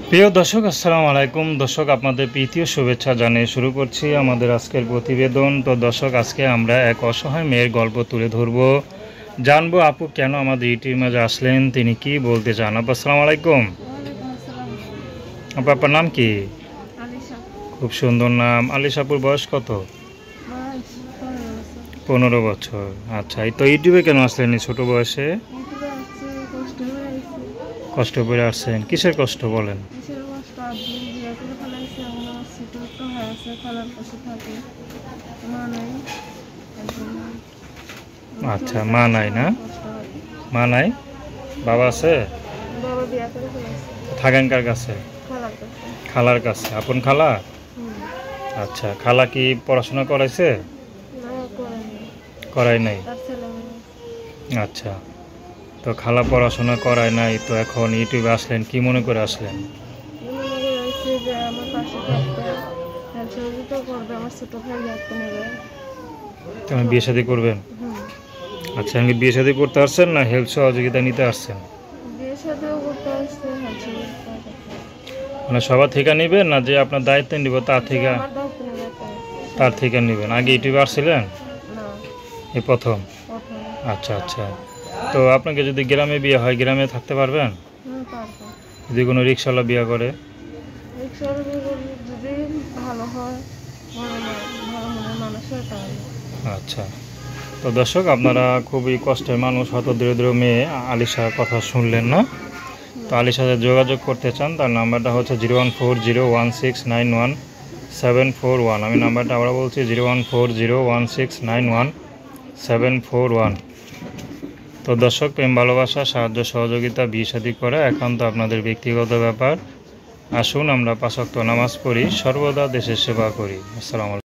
প্রিয় দর্শক, আসসালামু আলাইকুম। দর্শক, আপনাদের প্রীতি ও শুভেচ্ছা জানিয়ে শুরু করছি আমাদের আজকের প্রতিবেদন। তো দর্শক, আজকে আমরা এক অসহায় মেয়ের গল্প তুলে ধরব, জানবো আপু কেন আমাদের ইউটিউবের মাঝে আসলেন, তিনি কি বলতে চান। আপু আসসালামু আলাইকুম। আপু, আপনার নাম কি? খুব সুন্দর নাম। আলিশাপুর বয়স কত? 15 বছর। আচ্ছা, এই তো ইউটিউবে কেন আসলেন এই ছোটো বয়সে? কষ্ট করে আসছেন, কিসের কষ্ট বলেন? আচ্ছা, মা নাই না? মা নাই, বাবা আছে? থাকেন কার কাছে? খালার কাছে। আপন খালা? আচ্ছা, খালা কি পড়াশোনা করাইছে? করাই নাই। আচ্ছা, তো খালা পড়াশোনা করায় নাই, তো এখন ইউটিউবে আসলেন, কি মনে করে আসলেন? তুমি বিয়ে শাদী করবেন? আচ্ছা, আমি বিয়ে শাদী করতে আসছেন না হেল্প সহযোগিতা নিতে আসছেন? মানে সবার থেকে নেবেন না যে আপনার দায়িত্ব নিব তার থেকে নেবেন? আগে ইউটিউবে আসছিলেন? এই প্রথম? আচ্ছা আচ্ছা, তো আপনাকে যদি গ্রামে বিয়ে হয়, গ্রামে থাকতে পারবেন? যদি কোনো রিক্সাওয়ালা বিয়ে করে? আচ্ছা, তো দর্শক, আপনারা খুবই কষ্টের মানুষ, হত দরিদ্র মেয়ে আলিশার কথা শুনলেন না? তো আলিশার সাথে যোগাযোগ করতে চান, তার নাম্বারটা হচ্ছে 01401691741। আমি নাম্বারটা আবার বলছি 01401691741। তো দর্শক, প্রেম ভালোবাসা, সাহায্য সহযোগিতা, বিয়ে শাদী করা একান্ত আপনাদের ব্যক্তিগত ব্যাপার। আসুন আমরা 5 ওয়াক্ত নামাজ পড়ি, সর্বদা দেশের সেবা করি। আসসালামু আলাইকুম।